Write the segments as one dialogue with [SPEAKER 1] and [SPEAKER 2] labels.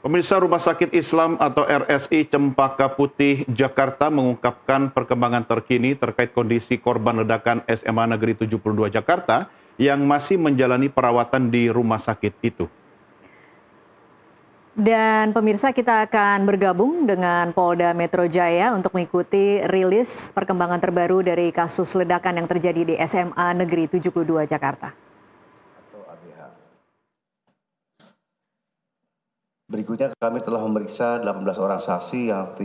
[SPEAKER 1] Pemirsa, Rumah Sakit Islam atau RSI Cempaka Putih, Jakarta mengungkapkan perkembangan terkini terkait kondisi korban ledakan SMA Negeri 72 Jakarta yang masih menjalani perawatan di rumah sakit itu.
[SPEAKER 2] Dan pemirsa, kita akan bergabung dengan Polda Metro Jaya untuk mengikuti rilis perkembangan terbaru dari kasus ledakan yang terjadi di SMA Negeri 72 Jakarta.
[SPEAKER 3] Berikutnya kami telah memeriksa 18 orang saksi yang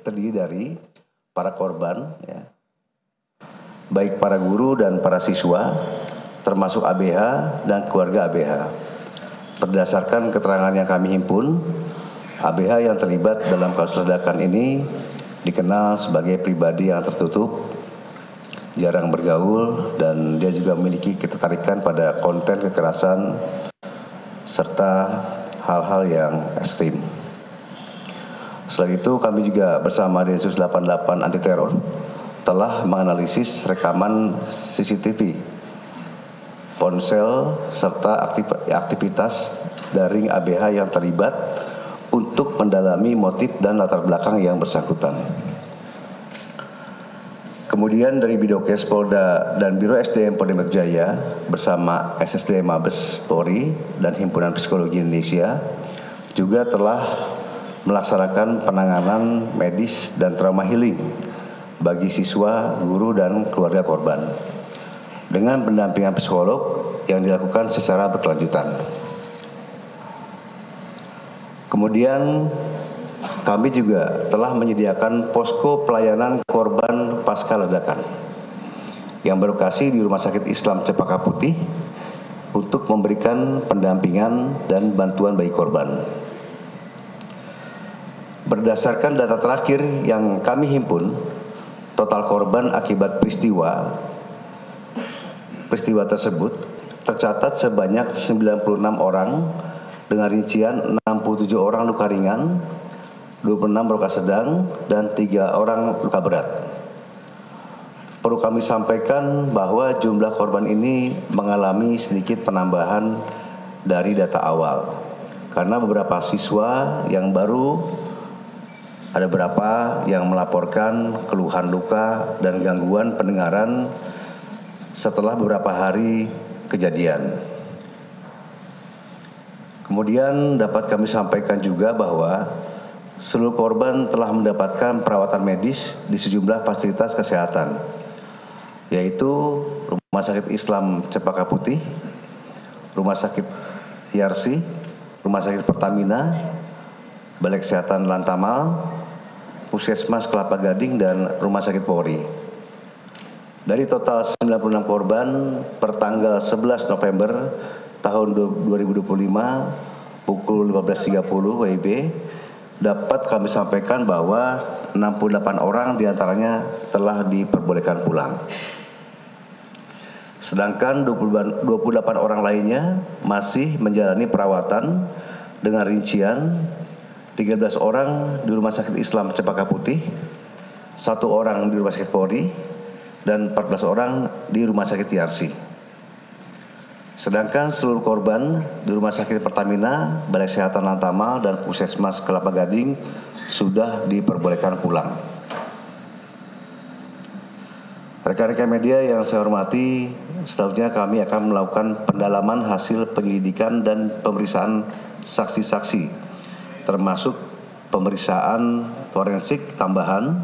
[SPEAKER 3] terdiri dari para korban, baik para guru dan para siswa, termasuk ABH dan keluarga ABH. Berdasarkan keterangan yang kami himpun, ABH yang terlibat dalam kasus ledakan ini dikenal sebagai pribadi yang tertutup, jarang bergaul, dan dia juga memiliki ketertarikan pada konten kekerasan serta hal-hal yang ekstrim. Selain itu, kami juga bersama Densus 88 Anti Teror telah menganalisis rekaman CCTV, ponsel, serta aktivitas daring ABH yang terlibat untuk mendalami motif dan latar belakang yang bersangkutan. Kemudian dari Bidokes Polda dan Biro SDM Polda Metro Jaya bersama SSD Mabes Polri dan Himpunan Psikologi Indonesia juga telah melaksanakan penanganan medis dan trauma healing bagi siswa, guru, dan keluarga korban dengan pendampingan psikolog yang dilakukan secara berkelanjutan. Kemudian kami juga telah menyediakan posko pelayanan korban pasca ledakan yang berlokasi di Rumah Sakit Islam Cempaka Putih untuk memberikan pendampingan dan bantuan bagi korban. Berdasarkan data terakhir yang kami himpun, total korban akibat peristiwa tersebut tercatat sebanyak 96 orang dengan rincian 67 orang luka ringan, 26 luka sedang, dan 3 orang luka berat. Perlu kami sampaikan bahwa jumlah korban ini mengalami sedikit penambahan dari data awal. Karena beberapa siswa yang baru, ada beberapa yang melaporkan keluhan luka dan gangguan pendengaran setelah beberapa hari kejadian. Kemudian dapat kami sampaikan juga bahwa seluruh korban telah mendapatkan perawatan medis di sejumlah fasilitas kesehatan, yaitu Rumah Sakit Islam Cempaka Putih, Rumah Sakit Yarsi, Rumah Sakit Pertamina, Balai Kesehatan Lantamal, Puskesmas Kelapa Gading, dan Rumah Sakit Polri. Dari total 96 korban per tanggal 11 November tahun 2025 pukul 15.30 WIB, dapat kami sampaikan bahwa 68 orang diantaranya telah diperbolehkan pulang. Sedangkan 28 orang lainnya masih menjalani perawatan dengan rincian 13 orang di Rumah Sakit Islam Cempaka Putih, 1 orang di Rumah Sakit Polri, dan 14 orang di Rumah Sakit Yarsi. Sedangkan seluruh korban di Rumah Sakit Pertamina, Balai Kesehatan Lantamal, dan Puskesmas Kelapa Gading sudah diperbolehkan pulang. Rekan-rekan media yang saya hormati, selanjutnya kami akan melakukan pendalaman hasil penyelidikan dan pemeriksaan saksi-saksi, termasuk pemeriksaan forensik tambahan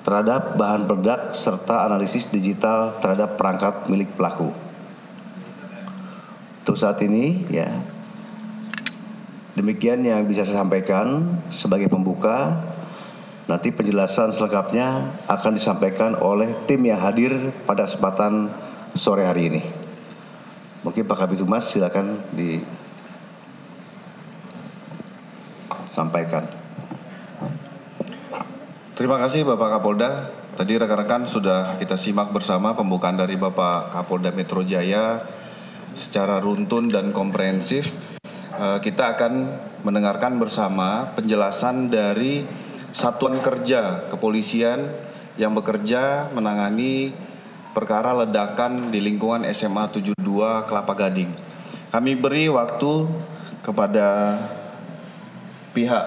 [SPEAKER 3] terhadap bahan peledak serta analisis digital terhadap perangkat milik pelaku. Untuk saat ini, demikian yang bisa saya sampaikan sebagai pembuka. Nanti penjelasan selengkapnya akan disampaikan oleh tim yang hadir pada kesempatan sore hari ini. Mungkin Pak Kabid Humas silakan disampaikan.
[SPEAKER 4] Terima kasih Bapak Kapolda. Tadi rekan-rekan sudah kita simak bersama pembukaan dari Bapak Kapolda Metro Jaya secara runtun dan komprehensif. Kita akan mendengarkan bersama penjelasan dari Satuan Kerja Kepolisian yang bekerja menangani perkara ledakan di lingkungan SMA 72 Kelapa Gading. Kami beri waktu kepada pihak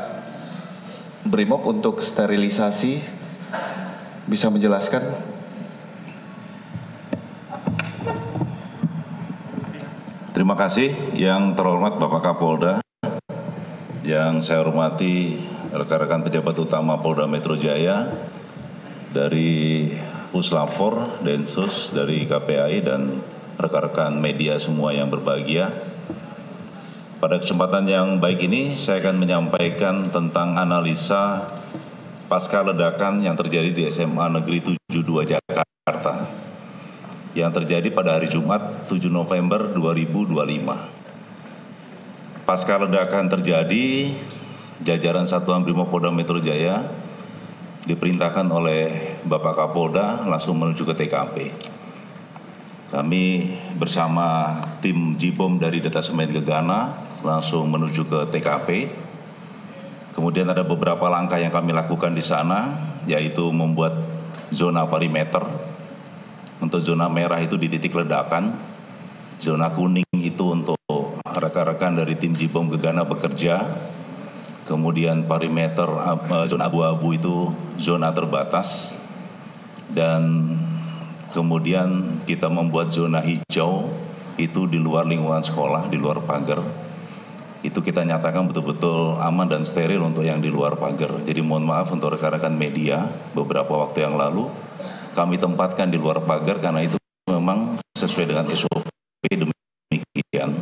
[SPEAKER 4] Brimob untuk sterilisasi bisa menjelaskan?
[SPEAKER 5] Terima kasih yang terhormat Bapak Kapolda, yang saya hormati rekan-rekan pejabat utama Polda Metro Jaya, dari Puslapor, Densus, dari KPAI, dan rekan-rekan media semua yang berbahagia. Pada kesempatan yang baik ini, saya akan menyampaikan tentang analisa pasca ledakan yang terjadi di SMA Negeri 72 Jakarta, yang terjadi pada hari Jumat 7 November 2025. Pasca ledakan terjadi, jajaran Satuan Brimob Polda Metro Jaya diperintahkan oleh Bapak Kapolda langsung menuju ke TKP. Kami bersama tim Jibom dari Detasemen Gegana langsung menuju ke TKP. Kemudian ada beberapa langkah yang kami lakukan di sana, yaitu membuat zona perimeter. Untuk zona merah itu di titik ledakan, zona kuning itu untuk rekan-rekan dari tim Jibom Gegana bekerja. Kemudian perimeter zona abu-abu itu zona terbatas, dan kemudian kita membuat zona hijau itu di luar lingkungan sekolah, di luar pagar. Itu kita nyatakan betul-betul aman dan steril untuk yang di luar pagar. Jadi mohon maaf untuk rekan-rekan media, beberapa waktu yang lalu kami tempatkan di luar pagar karena itu memang sesuai dengan SOP demikian.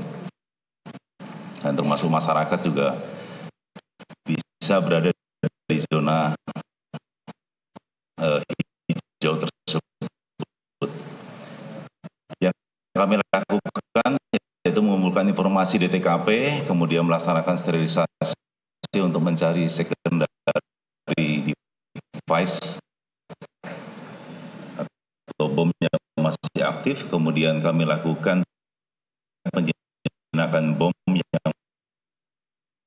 [SPEAKER 5] Dan termasuk masyarakat juga bisa berada di zona hijau tersebut. Yang kami lakukan yaitu mengumpulkan informasi di TKP, kemudian melaksanakan sterilisasi untuk mencari secondary device atau bomnya masih aktif. Kemudian kami lakukan penjinakan bom yang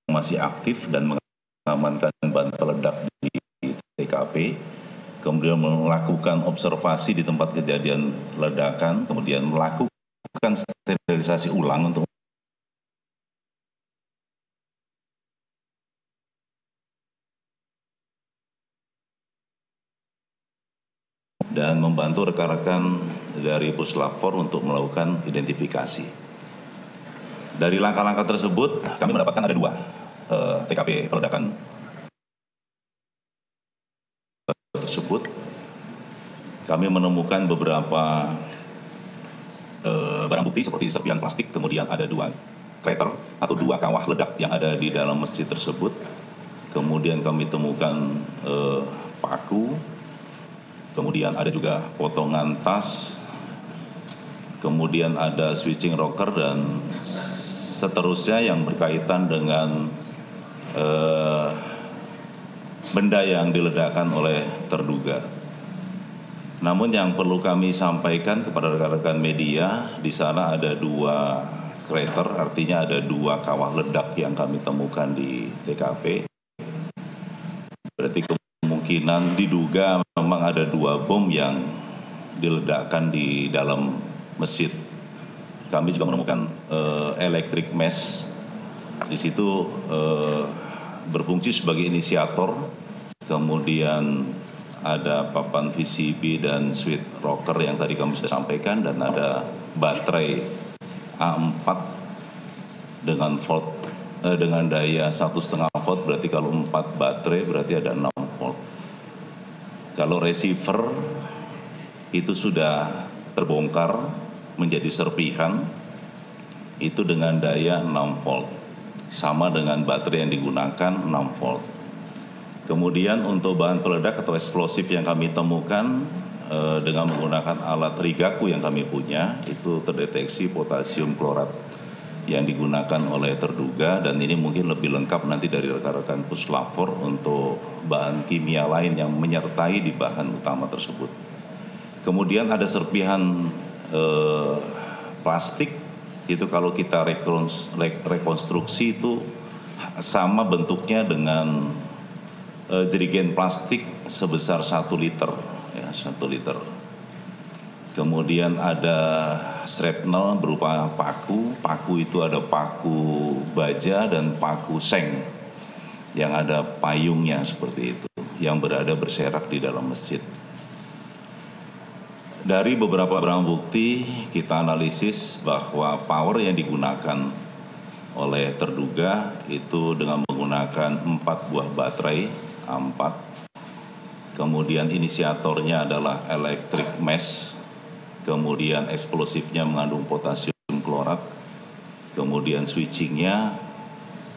[SPEAKER 5] masih aktif dan mengamankan bahan peledak di TKP, kemudian melakukan observasi di tempat kejadian ledakan, kemudian melakukan sterilisasi ulang untuk dan membantu rekan-rekan dari Puslapor untuk melakukan identifikasi. Dari langkah-langkah tersebut, kami mendapatkan ada 2 TKP peledakan tersebut. Kami menemukan beberapa barang bukti seperti serpihan plastik, kemudian ada 2 krater atau 2 kawah ledak yang ada di dalam masjid tersebut. Kemudian kami temukan paku, kemudian ada juga potongan tas, kemudian ada switching rocker dan seterusnya yang berkaitan dengan benda yang diledakkan oleh terduga. Namun yang perlu kami sampaikan kepada rekan-rekan media, di sana ada 2 krater, artinya ada 2 kawah ledak yang kami temukan di TKP. Berarti kemungkinan diduga memang ada 2 bom yang diledakkan di dalam masjid. Kami juga menemukan electric mesh. Di situ berfungsi sebagai inisiator, kemudian ada papan VCB dan switch rocker yang tadi kami sudah sampaikan, dan ada baterai A4 dengan volt dengan daya 1,5 volt, berarti kalau 4 baterai berarti ada 6 volt. Kalau receiver itu sudah terbongkar menjadi serpihan, itu dengan daya 6 volt. Sama dengan baterai yang digunakan 6 volt. Kemudian untuk bahan peledak atau eksplosif yang kami temukan dengan menggunakan alat rigaku yang kami punya, itu terdeteksi potasium klorat yang digunakan oleh terduga, dan ini mungkin lebih lengkap nanti dari rekan-rekan Puslapor untuk bahan kimia lain yang menyertai di bahan utama tersebut. Kemudian ada serpihan plastik, itu kalau kita rekonstruksi itu sama bentuknya dengan jerigen plastik sebesar 1 liter, ya, 1 liter. Kemudian ada shrapnel berupa paku itu ada paku baja dan paku seng. yang ada payungnya seperti itu, yang berada berserak di dalam masjid. Dari beberapa barang bukti kita analisis bahwa power yang digunakan oleh terduga itu dengan menggunakan 4 buah baterai A4. Kemudian inisiatornya adalah electric mesh, kemudian eksplosifnya mengandung potasium klorat, kemudian switchingnya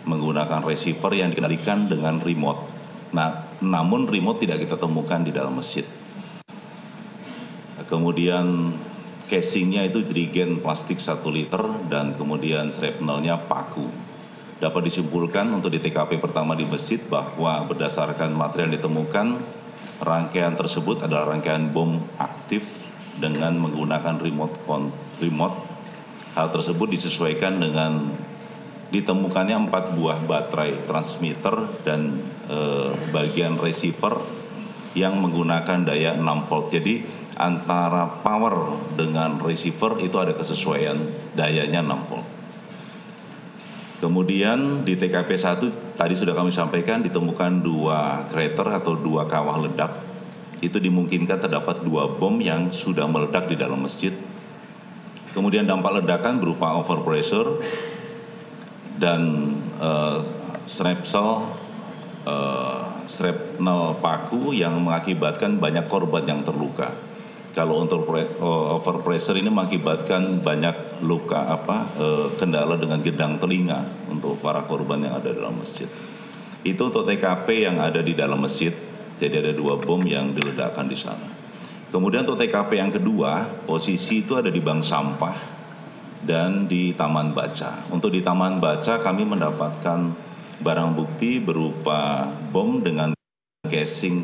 [SPEAKER 5] menggunakan receiver yang dikendalikan dengan remote. Nah, namun remote tidak kita temukan di dalam masjid. Kemudian casingnya itu jerigen plastik 1 liter dan kemudian shrapnelnya paku. Dapat disimpulkan untuk di TKP pertama di masjid bahwa berdasarkan material yang ditemukan, rangkaian tersebut adalah rangkaian bom aktif dengan menggunakan remote. Hal tersebut disesuaikan dengan ditemukannya 4 buah baterai transmitter dan bagian receiver yang menggunakan daya 6 volt. Jadi antara power dengan receiver itu ada kesesuaian dayanya 6 volt. Kemudian di TKP 1 tadi sudah kami sampaikan ditemukan 2 krater atau 2 kawah ledak. Itu dimungkinkan terdapat 2 bom yang sudah meledak di dalam masjid. Kemudian dampak ledakan berupa overpressure dan shrapnel paku yang mengakibatkan banyak korban yang terluka. Kalau untuk overpressure ini mengakibatkan banyak luka kendala dengan gendang telinga untuk para korban yang ada dalam masjid. Itu untuk TKP yang ada di dalam masjid. Jadi ada 2 bom yang diledakkan di sana. Kemudian untuk TKP yang kedua, posisi itu ada di bank sampah dan di Taman Baca. Untuk di Taman Baca kami mendapatkan barang bukti berupa bom dengan casing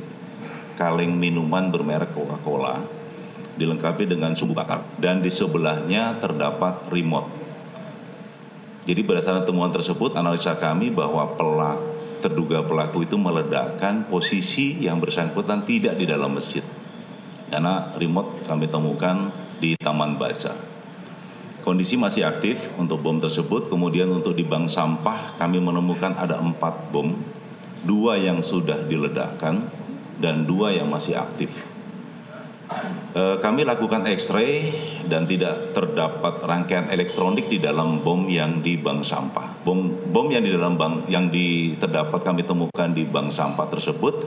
[SPEAKER 5] kaleng minuman bermerek Coca-Cola, dilengkapi dengan sumbu bakar, dan di sebelahnya terdapat remote. Jadi berdasarkan temuan tersebut, analisa kami bahwa terduga pelaku itu meledakkan posisi yang bersangkutan tidak di dalam masjid. Karena remote kami temukan di Taman Baca. Kondisi masih aktif untuk bom tersebut. Kemudian untuk di bank sampah kami menemukan ada 4 bom, 2 yang sudah diledakkan dan 2 yang masih aktif. Kami lakukan X-ray dan tidak terdapat rangkaian elektronik di dalam bom yang di bank sampah. Bom yang di dalam bank yang terdapat kami temukan di bank sampah tersebut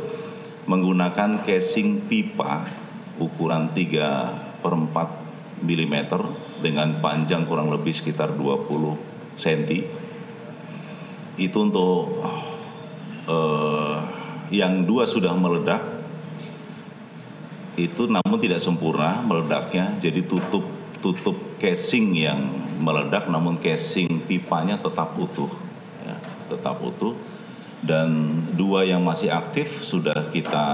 [SPEAKER 5] menggunakan casing pipa ukuran 3/4 mm dengan panjang kurang lebih sekitar 20 cm. Itu untuk yang 2 sudah meledak. Itu namun tidak sempurna meledaknya, jadi tutup casing yang meledak, namun casing pipanya tetap utuh, ya, tetap utuh. Dan 2 yang masih aktif sudah kita,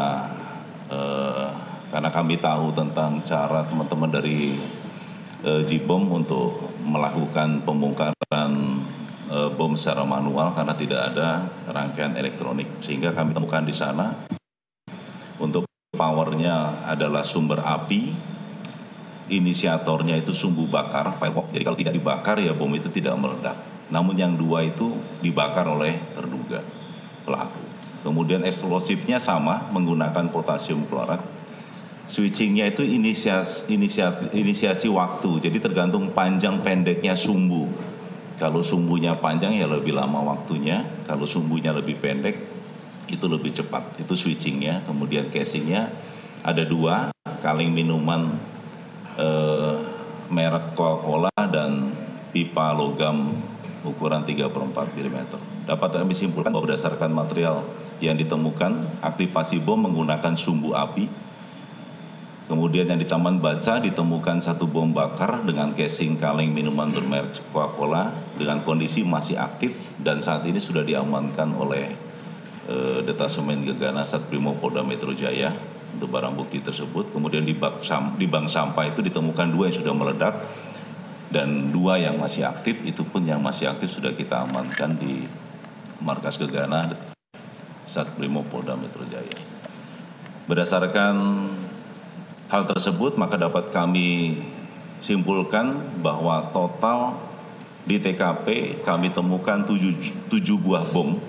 [SPEAKER 5] karena kami tahu tentang cara teman-teman dari Jibom untuk melakukan pembongkaran bom secara manual karena tidak ada rangkaian elektronik, sehingga kami temukan di sana. Untuk powernya adalah sumber api, inisiatornya itu sumbu bakar, firework. Jadi kalau tidak dibakar ya bom itu tidak meledak. Namun yang 2 itu dibakar oleh terduga pelaku. Kemudian eksplosifnya sama, menggunakan potasium klorat. Switchingnya itu inisiasi waktu, jadi tergantung panjang pendeknya sumbu. Kalau sumbunya panjang ya lebih lama waktunya, kalau sumbunya lebih pendek itu lebih cepat. Itu switchingnya. Kemudian casingnya ada 2, kaleng minuman merek Coca-Cola dan pipa logam ukuran 3/4 mm. Dapat kami simpulkan bahwa berdasarkan material yang ditemukan, aktivasi bom menggunakan sumbu api. Kemudian yang di Taman Baca ditemukan 1 bom bakar dengan casing kaleng minuman bermerek Coca-Cola dengan kondisi masih aktif dan saat ini sudah diamankan oleh Detasemen Gegana Satbrimo Polda Metro Jaya untuk barang bukti tersebut. Kemudian di bank sampah itu ditemukan 2 yang sudah meledak dan 2 yang masih aktif. Itu pun yang masih aktif sudah kita amankan di markas Gegana Satbrimo Polda Metro Jaya. Berdasarkan hal tersebut maka dapat kami simpulkan bahwa total di TKP kami temukan 7 buah bom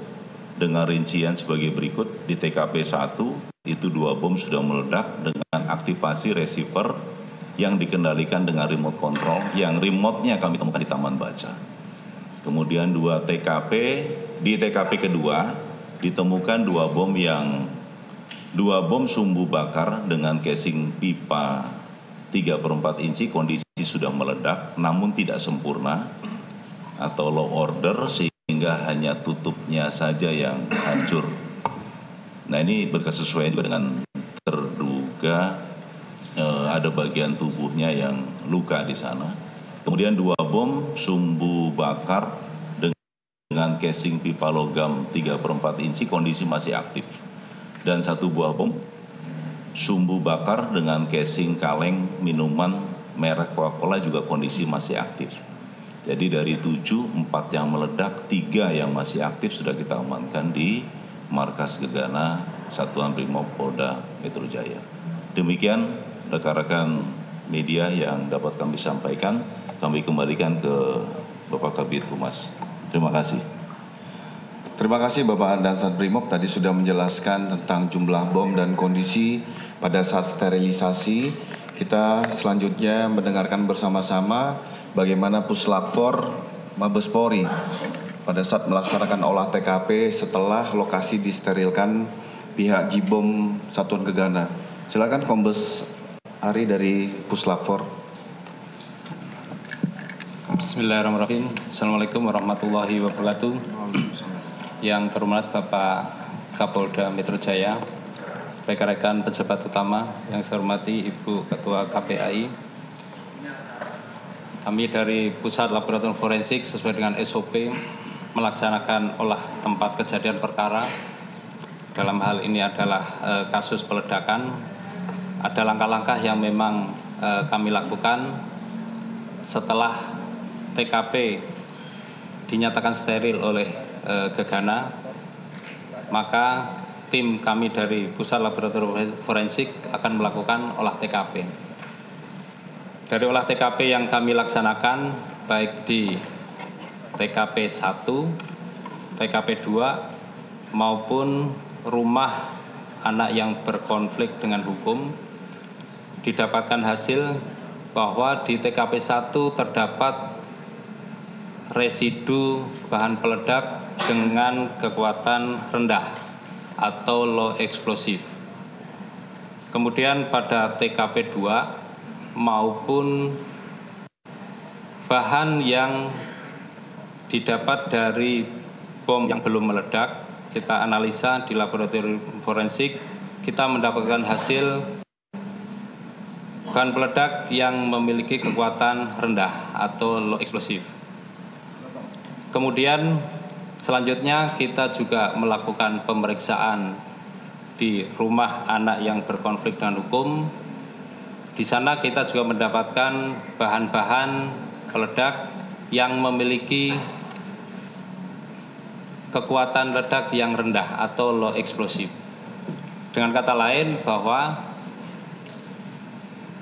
[SPEAKER 5] dengan rincian sebagai berikut. Di TKP 1 itu 2 bom sudah meledak dengan aktivasi receiver yang dikendalikan dengan remote control, yang remote-nya kami temukan di Taman Baca. Kemudian di TKP kedua ditemukan 2 bom sumbu bakar dengan casing pipa 3/4 inci, kondisi sudah meledak namun tidak sempurna atau low order sehingga hanya tutupnya saja yang hancur. Nah, ini berkesesuaian juga dengan terduga ada bagian tubuhnya yang luka di sana. Kemudian 2 bom sumbu bakar dengan casing pipa logam 3/4 inci, kondisi masih aktif. Dan 1 buah bom sumbu bakar dengan casing kaleng minuman merek Coca-Cola juga kondisi masih aktif. Jadi dari 7, 4 yang meledak, 3 yang masih aktif sudah kita amankan di Markas Gegana Satuan Brimob Polda Metro Jaya. Demikian rekan-rekan media yang dapat kami sampaikan. Kami kembalikan ke Bapak Kabid Humas. Terima kasih.
[SPEAKER 4] Terima kasih Bapak Dansat Brimob tadi sudah menjelaskan tentang jumlah bom dan kondisi pada saat sterilisasi. Kita selanjutnya mendengarkan bersama-sama bagaimana Puslapfor Mabes Polri pada saat melaksanakan olah TKP setelah lokasi disterilkan pihak Jibom Satuan Gegana. Silakan Kombes Ari dari Puslapfor.
[SPEAKER 6] Bismillahirrahmanirrahim. Assalamualaikum warahmatullahi wabarakatuh. Yang terhormat Bapak Kapolda Metro Jaya, rekan-rekan pejabat utama yang saya hormati Ibu Ketua KPAI. Kami dari Pusat Laboratorium Forensik sesuai dengan SOP melaksanakan olah tempat kejadian perkara. Dalam hal ini adalah kasus peledakan. Ada langkah-langkah yang memang kami lakukan setelah TKP dinyatakan steril oleh Gegana, maka tim kami dari Pusat Laboratorium Forensik akan melakukan olah TKP. Dari olah TKP yang kami laksanakan baik di TKP 1, TKP 2 maupun rumah anak yang berkonflik dengan hukum, didapatkan hasil bahwa di TKP 1 terdapat residu bahan peledak dengan kekuatan rendah atau low explosive. Kemudian pada TKP 2 maupun bahan yang didapat dari bom yang belum meledak, kita analisa di laboratorium forensik, kita mendapatkan hasil bahan peledak yang memiliki kekuatan rendah atau low explosive. Kemudian selanjutnya kita juga melakukan pemeriksaan di rumah anak yang berkonflik dengan hukum. Di sana kita juga mendapatkan bahan-bahan peledak yang memiliki kekuatan ledak yang rendah atau low explosive. Dengan kata lain bahwa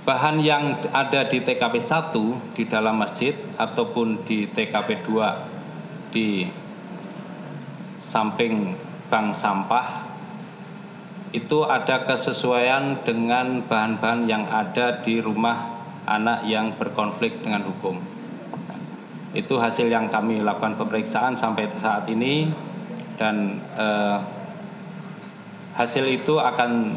[SPEAKER 6] bahan yang ada di TKP 1 di dalam masjid ataupun di TKP 2 di samping bank sampah itu ada kesesuaian dengan bahan-bahan yang ada di rumah anak yang berkonflik dengan hukum. Itu hasil yang kami lakukan pemeriksaan sampai saat ini, dan hasil itu akan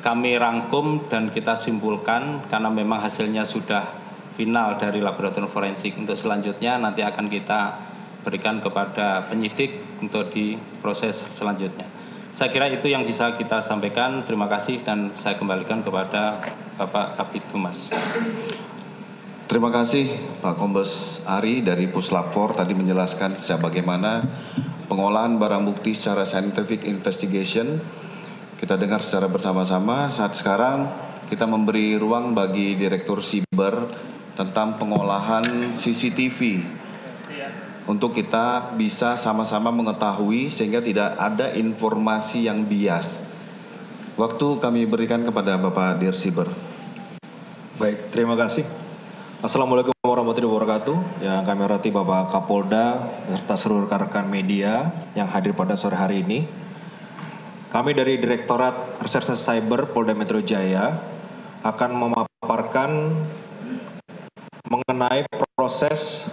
[SPEAKER 6] kami rangkum dan kita simpulkan karena memang hasilnya sudah final dari laboratorium forensik. Untuk selanjutnya nanti akan kita berikan kepada penyidik untuk diproses selanjutnya. Saya kira itu yang bisa kita sampaikan. Terima kasih dan saya kembalikan kepada Bapak Kabid Humas.
[SPEAKER 4] Terima kasih Pak Kombes Ari dari Puslapfor tadi menjelaskan bagaimana pengolahan barang bukti secara scientific investigation. Kita dengar secara bersama-sama. Saat sekarang kita memberi ruang bagi Direktur Siber tentang pengolahan CCTV untuk kita bisa sama-sama mengetahui sehingga tidak ada informasi yang bias. Waktu kami berikan kepada Bapak Dir Siber.
[SPEAKER 7] Baik, terima kasih. Assalamualaikum warahmatullahi wabarakatuh. Yang kami hormati Bapak Kapolda serta seluruh rekan-rekan media yang hadir pada sore hari ini. Kami dari Direktorat Reserse Cyber Polda Metro Jaya akan memaparkan mengenai proses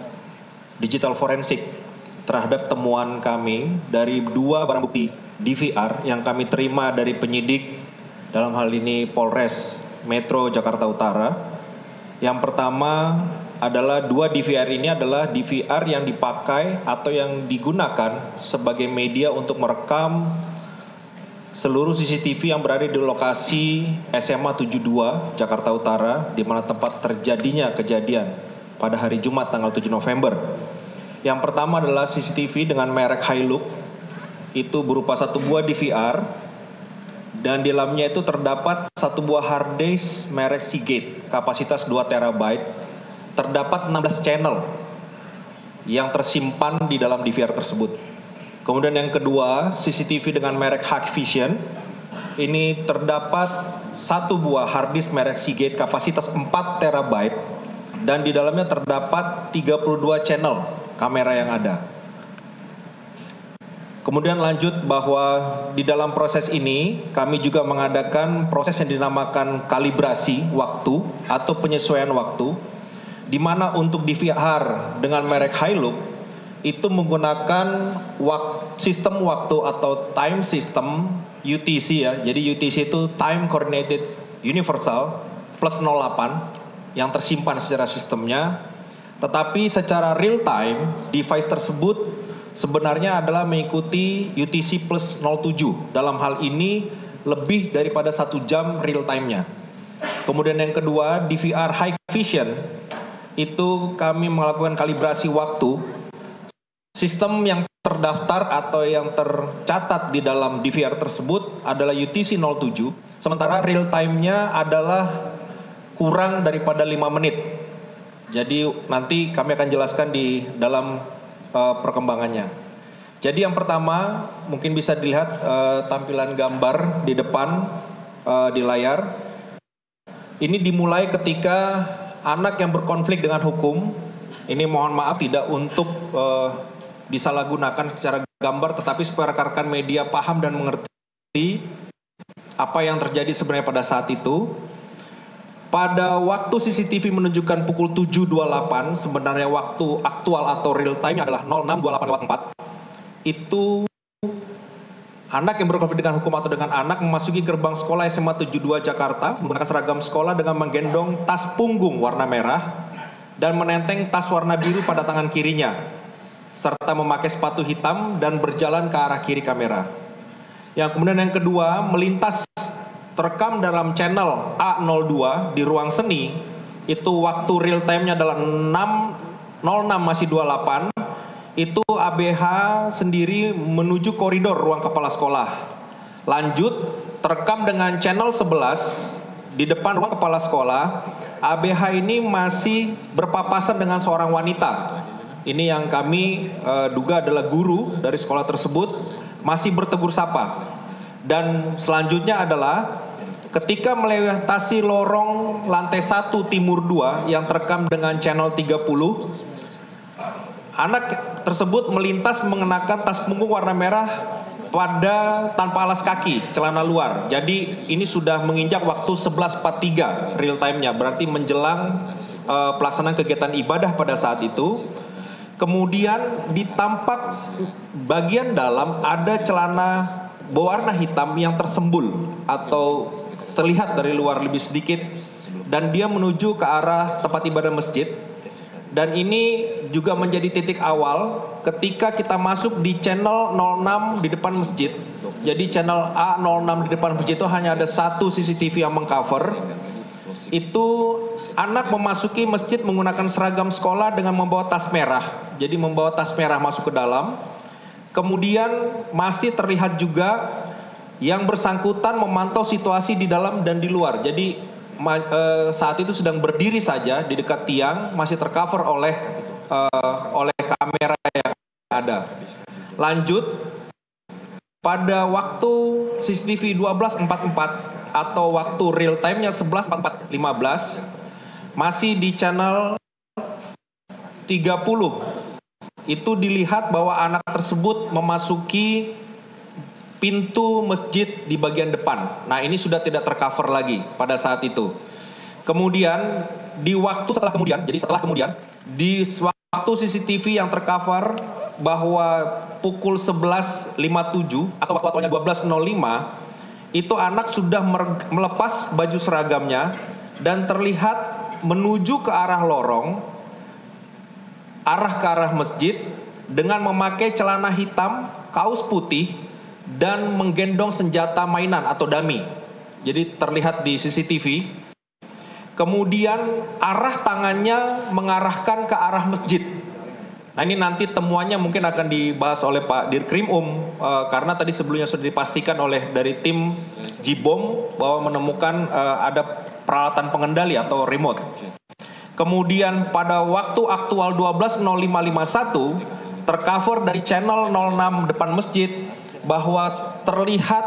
[SPEAKER 7] digital forensik terhadap temuan kami dari 2 barang bukti DVR yang kami terima dari penyidik dalam hal ini Polres Metro Jakarta Utara. Yang pertama adalah 2 DVR ini adalah DVR yang dipakai atau yang digunakan sebagai media untuk merekam seluruh CCTV yang berada di lokasi SMA 72 Jakarta Utara, di mana tempat terjadinya kejadian pada hari Jumat tanggal 7 November. Yang pertama adalah CCTV dengan merek Hilux, itu berupa 1 buah DVR, dan di dalamnya itu terdapat 1 buah hard disk merek Seagate, kapasitas 2 TB, terdapat 16 channel yang tersimpan di dalam DVR tersebut. Kemudian yang kedua, CCTV dengan merek Hikvision, ini terdapat 1 buah hard disk merek Seagate, kapasitas 4 TB, dan di dalamnya terdapat 32 channel kamera yang ada. Kemudian lanjut bahwa di dalam proses ini kami juga mengadakan proses yang dinamakan kalibrasi waktu atau penyesuaian waktu, di mana untuk DVR dengan merek Hilux itu menggunakan sistem waktu atau time system UTC ya. Jadi UTC itu Time Coordinated Universal plus 08 yang tersimpan secara sistemnya. Tetapi secara real time device tersebut sebenarnya adalah mengikuti UTC plus 07. Dalam hal ini lebih daripada 1 jam real time-nya. Kemudian yang kedua, DVR Hikvision, itu kami melakukan kalibrasi waktu. Sistem yang terdaftar atau yang tercatat di dalam DVR tersebut adalah UTC 07, sementara real time-nya adalah kurang daripada 5 menit. Jadi nanti kami akan jelaskan di dalam perkembangannya. Jadi yang pertama mungkin bisa dilihat tampilan gambar di depan di layar. Ini dimulai ketika anak yang berkonflik dengan hukum. Ini mohon maaf tidak untuk disalahgunakan secara gambar, tetapi supaya rekan-rekan media paham dan mengerti apa yang terjadi sebenarnya pada saat itu. Pada waktu CCTV menunjukkan pukul 7.28, sebenarnya waktu aktual atau real time adalah 06.28.4. Itu anak yang berkonflik dengan hukum atau dengan anak memasuki gerbang sekolah SMA 72 Jakarta menggunakan seragam sekolah dengan menggendong tas punggung warna merah dan menenteng tas warna biru pada tangan kirinya, serta memakai sepatu hitam dan berjalan ke arah kiri kamera. Yang kemudian yang kedua, melintas terekam dalam channel A02 di ruang seni, itu waktu real time-nya adalah 06.28, itu ABH sendiri menuju koridor ruang kepala sekolah. Lanjut, terekam dengan channel 11 di depan ruang kepala sekolah, ABH ini masih berpapasan dengan seorang wanita. Ini yang kami duga adalah guru dari sekolah tersebut, masih bertegur sapa. Dan selanjutnya adalah ketika melewati lorong lantai 1 timur 2 yang terekam dengan channel 30, anak tersebut melintas mengenakan tas punggung warna merah tanpa alas kaki, celana luar. Jadi ini sudah menginjak waktu 11.43 real time-nya, berarti menjelang pelaksanaan kegiatan ibadah pada saat itu. Kemudian di tampak bagian dalam ada celana berwarna hitam yang tersembul atau terlihat dari luar lebih sedikit, dan dia menuju ke arah tempat ibadah masjid. Dan ini juga menjadi titik awal ketika kita masuk di channel 06 di depan masjid. Jadi channel A06 di depan masjid itu hanya ada 1 CCTV yang mengcover. Itu anak memasuki masjid menggunakan seragam sekolah dengan membawa tas merah. Jadi membawa tas merah masuk ke dalam. Kemudian masih terlihat juga yang bersangkutan memantau situasi di dalam dan di luar. Jadi saat itu sedang berdiri saja di dekat tiang, masih tercover oleh kamera yang ada. Lanjut, pada waktu CCTV 12.44 atau waktu real time-nya 11.44.15 masih di channel itu dilihat bahwa anak tersebut memasuki pintu masjid di bagian depan. Nah, ini sudah tidak tercover lagi pada saat itu. Kemudian di waktu setelah kemudian, di waktu CCTV yang tercover bahwa pukul 11.57 atau waktunya 12.05 itu anak sudah melepas baju seragamnya dan terlihat menuju ke arah lorong, arah ke arah masjid dengan memakai celana hitam, kaos putih, dan menggendong senjata mainan atau dummy. Jadi terlihat di CCTV. Kemudian arah tangannya mengarahkan ke arah masjid. Nah, ini nanti temuannya mungkin akan dibahas oleh Pak Dirkrim karena tadi sebelumnya sudah dipastikan oleh dari tim Jibom bahwa menemukan ada peralatan pengendali atau remote. Kemudian pada waktu aktual 12.0551 tercover dari channel 06 depan masjid bahwa terlihat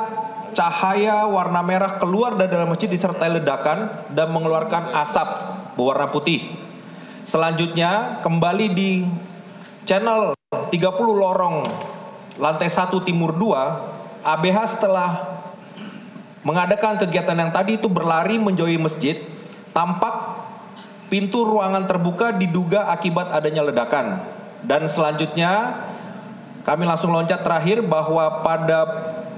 [SPEAKER 7] cahaya warna merah keluar dari dalam masjid disertai ledakan dan mengeluarkan asap berwarna putih. Selanjutnya kembali di channel 30 lorong lantai 1 timur 2, ABH setelah mengadakan kegiatan yang tadi itu berlari menjauhi masjid, tampak pintu ruangan terbuka diduga akibat adanya ledakan. Dan selanjutnya kami langsung loncat terakhir bahwa pada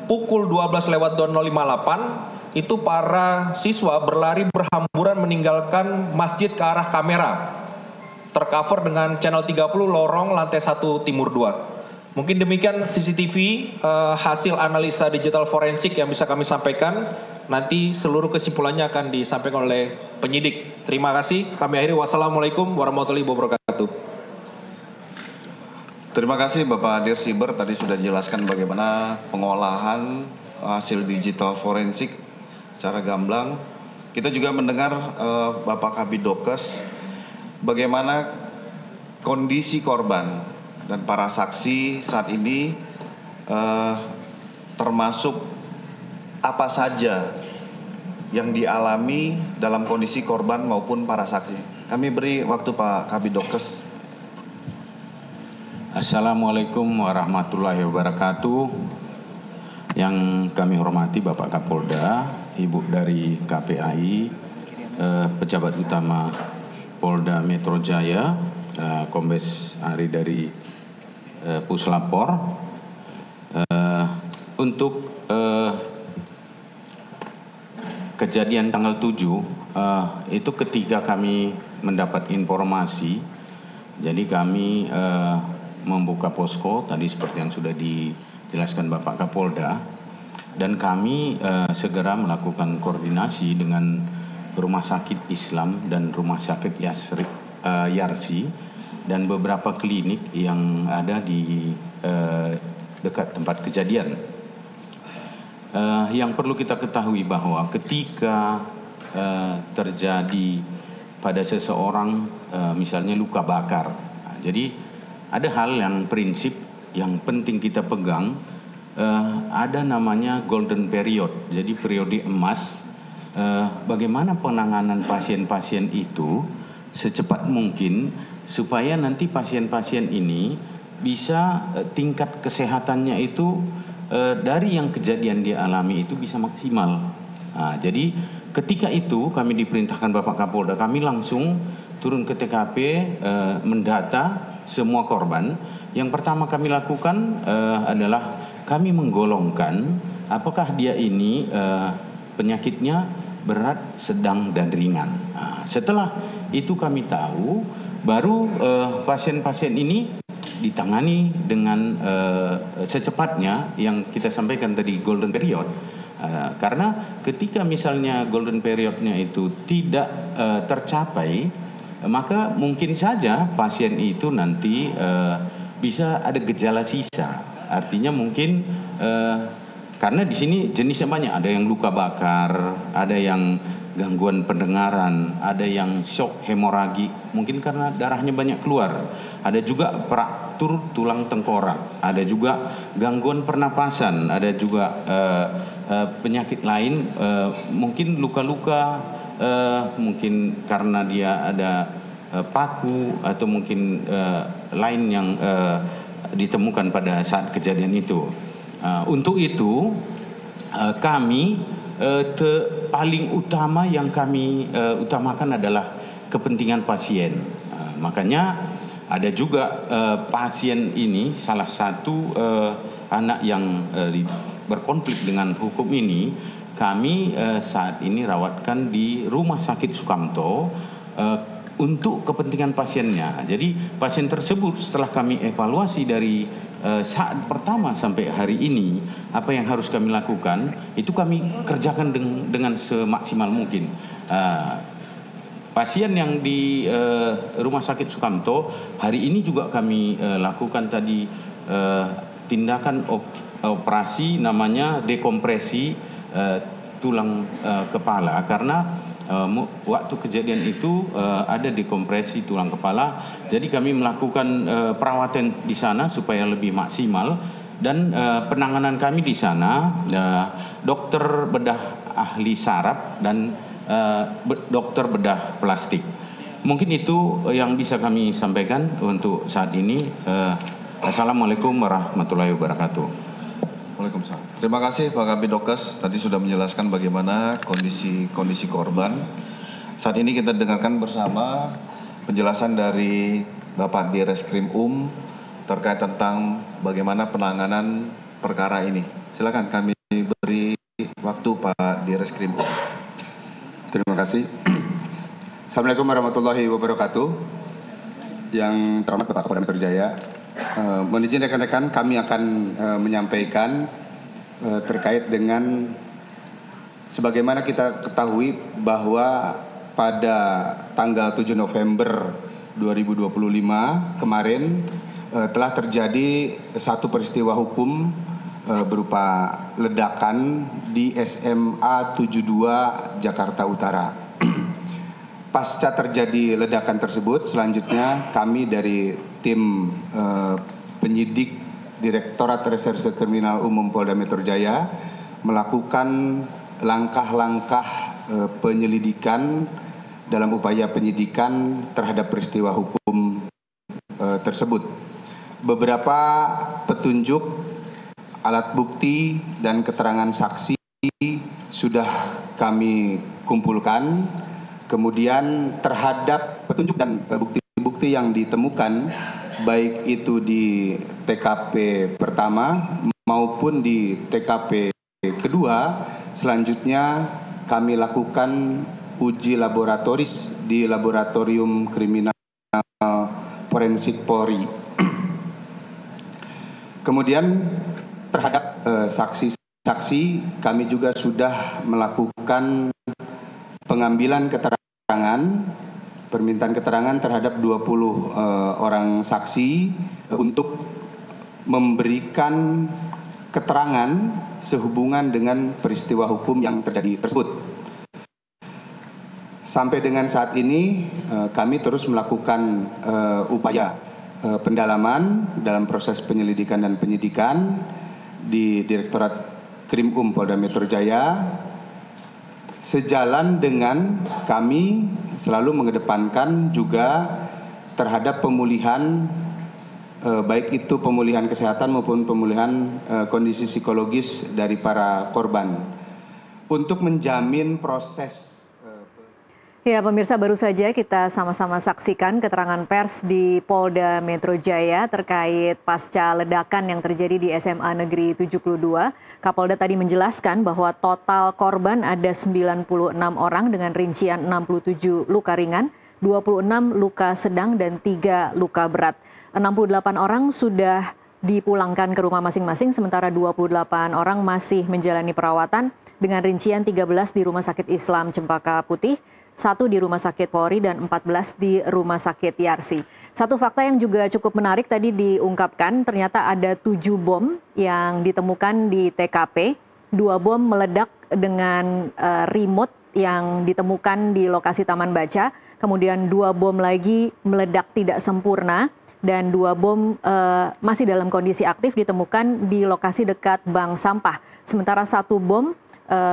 [SPEAKER 7] pukul 12.0058 itu para siswa berlari berhamburan meninggalkan masjid ke arah kamera. Tercover dengan channel 30 lorong lantai 1 timur 2. Mungkin demikian CCTV hasil analisa digital forensik yang bisa kami sampaikan. Nanti seluruh kesimpulannya akan disampaikan oleh penyidik. Terima kasih. Kami akhiri. Wassalamualaikum warahmatullahi wabarakatuh.
[SPEAKER 4] Terima kasih Bapak Dirsiber, tadi sudah jelaskan bagaimana pengolahan hasil digital forensik secara gamblang. Kita juga mendengar Bapak Kabidokes bagaimana kondisi korban dan para saksi saat ini, termasuk apa saja yang dialami dalam kondisi korban maupun para saksi. Kami beri waktu Pak Kabidokes.
[SPEAKER 8] Assalamualaikum warahmatullahi wabarakatuh. Yang kami hormati Bapak Kapolda, Ibu dari KPAI, pejabat utama Polda Metro Jaya, Kombes Ari dari Puslapor. Untuk kejadian tanggal 7 itu ketika kami mendapat informasi, jadi kami membuka posko tadi seperti yang sudah dijelaskan Bapak Kapolda, dan kami segera melakukan koordinasi dengan Rumah Sakit Islam dan Rumah Sakit Yarsi dan beberapa klinik yang ada di dekat tempat kejadian. Yang perlu kita ketahui bahwa ketika terjadi pada seseorang misalnya luka bakar, jadi ada hal yang prinsip yang penting kita pegang, ada namanya golden period, jadi periode emas. Bagaimana penanganan pasien-pasien itu secepat mungkin supaya nanti pasien-pasien ini bisa tingkat kesehatannya itu dari yang kejadian dia alami itu bisa maksimal. Nah, jadi ketika itu kami diperintahkan Bapak Kapolda, kami langsung turun ke TKP, mendata semua korban. Yang pertama kami lakukan adalah kami menggolongkan apakah dia ini penyakitnya berat, sedang, dan ringan. Nah, setelah itu kami tahu, baru pasien-pasien ini ditangani dengan secepatnya yang kita sampaikan tadi golden period. Karena ketika misalnya golden periodnya itu tidak tercapai, maka mungkin saja pasien itu nanti bisa ada gejala sisa. Artinya mungkin karena di sini jenisnya banyak, ada yang luka bakar, ada yang gangguan pendengaran, ada yang shock hemoragi, mungkin karena darahnya banyak keluar, ada juga fraktur tulang tengkorak, ada juga gangguan pernapasan, ada juga penyakit lain, mungkin luka-luka, mungkin karena dia ada paku atau mungkin lain yang ditemukan pada saat kejadian itu. Untuk itu kami paling utama yang kami utamakan adalah kepentingan pasien. Makanya ada juga pasien ini, salah satu anak yang berkonflik dengan hukum ini, kami saat ini rawatkan di Rumah Sakit Sukamto untuk kepentingan pasiennya. Jadi pasien tersebut setelah kami evaluasi dari saat pertama sampai hari ini, apa yang harus kami lakukan, itu kami kerjakan dengan semaksimal mungkin. Pasien yang di Rumah Sakit Sukamto, hari ini juga kami lakukan tadi tindakan operasi namanya dekompresi tulang kepala, karena waktu kejadian itu ada dekompresi tulang kepala. Jadi kami melakukan perawatan di sana supaya lebih maksimal, dan penanganan kami di sana dokter bedah ahli saraf dan dokter bedah plastik. Mungkin itu yang bisa kami sampaikan untuk saat ini. Assalamualaikum warahmatullahi wabarakatuh.
[SPEAKER 4] Waalaikumsalam. Terima kasih Pak Kabidokes, tadi sudah menjelaskan bagaimana kondisi korban. Saat ini kita dengarkan bersama penjelasan dari Bapak Direskrim terkait tentang bagaimana penanganan perkara ini. Silakan kami beri waktu Pak Direskrim.
[SPEAKER 9] Terima kasih. Assalamualaikum warahmatullahi wabarakatuh. Yang terhormat Bapak Kapolda Metro Jaya, mohon izin rekan-rekan, kami akan menyampaikan terkait dengan sebagaimana kita ketahui bahwa pada tanggal 7 November 2025 kemarin telah terjadi satu peristiwa hukum berupa ledakan di SMA 72 Jakarta Utara. Pasca terjadi ledakan tersebut, selanjutnya kami dari tim penyidik Direktorat Reserse Kriminal Umum Polda Metro Jaya melakukan langkah-langkah penyelidikan dalam upaya penyidikan terhadap peristiwa hukum tersebut. Beberapa petunjuk, alat bukti, dan keterangan saksi sudah kami kumpulkan. Kemudian terhadap petunjuk dan bukti-bukti yang ditemukan, baik itu di TKP pertama maupun di TKP kedua, selanjutnya kami lakukan uji laboratoris di Laboratorium Kriminal Forensik Polri. Kemudian terhadap saksi-saksi kami juga sudah melakukan pengambilan permintaan keterangan terhadap 20 orang saksi untuk memberikan keterangan sehubungan dengan peristiwa hukum yang terjadi tersebut. Sampai dengan saat ini kami terus melakukan upaya pendalaman dalam proses penyelidikan dan penyidikan di Direktorat Krim Polda Metro Jaya, sejalan dengan kami selalu mengedepankan juga terhadap pemulihan, baik itu pemulihan kesehatan maupun pemulihan kondisi psikologis dari para korban, untuk menjamin proses.
[SPEAKER 2] Ya, pemirsa, baru saja kita sama-sama saksikan keterangan pers di Polda Metro Jaya terkait pasca ledakan yang terjadi di SMA Negeri 72. Kapolda tadi menjelaskan bahwa total korban ada 96 orang dengan rincian 67 luka ringan, 26 luka sedang, dan 3 luka berat. 68 orang sudah dipulangkan ke rumah masing-masing, sementara 28 orang masih menjalani perawatan dengan rincian 13 di Rumah Sakit Islam Cempaka Putih, 1 di Rumah Sakit Polri, dan 14 di Rumah Sakit Yarsi. Satu fakta yang juga cukup menarik tadi diungkapkan, ternyata ada 7 bom yang ditemukan di TKP. 2 bom meledak dengan remote yang ditemukan di lokasi Taman Baca, kemudian 2 bom lagi meledak tidak sempurna, dan 2 bom masih dalam kondisi aktif ditemukan di lokasi dekat bank sampah. Sementara 1 bom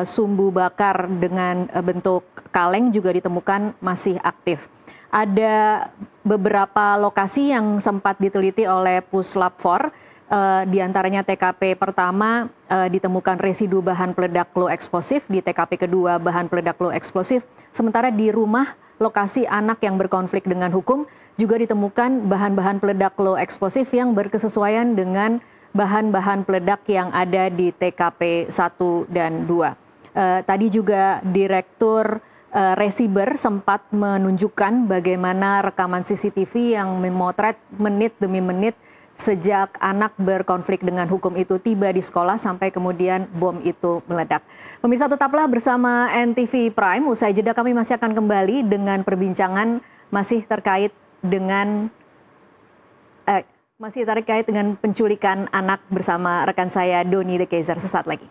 [SPEAKER 2] sumbu bakar dengan bentuk kaleng juga ditemukan masih aktif. ada beberapa lokasi yang sempat diteliti oleh Puslap 4, di antaranya TKP pertama ditemukan residu bahan peledak low eksplosif, di TKP kedua bahan peledak low eksplosif, sementara di rumah lokasi anak yang berkonflik dengan hukum juga ditemukan bahan-bahan peledak low eksplosif yang berkesesuaian dengan bahan-bahan peledak yang ada di TKP 1 dan 2. Tadi juga Direktur Resiber sempat menunjukkan bagaimana rekaman CCTV yang memotret menit demi menit sejak anak berkonflik dengan hukum itu tiba di sekolah sampai kemudian bom itu meledak. Pemirsa, tetaplah bersama NTV Prime. Usai jeda kami masih akan kembali dengan perbincangan masih terkait dengan penculikan anak bersama rekan saya Doni De Keizer sesaat lagi.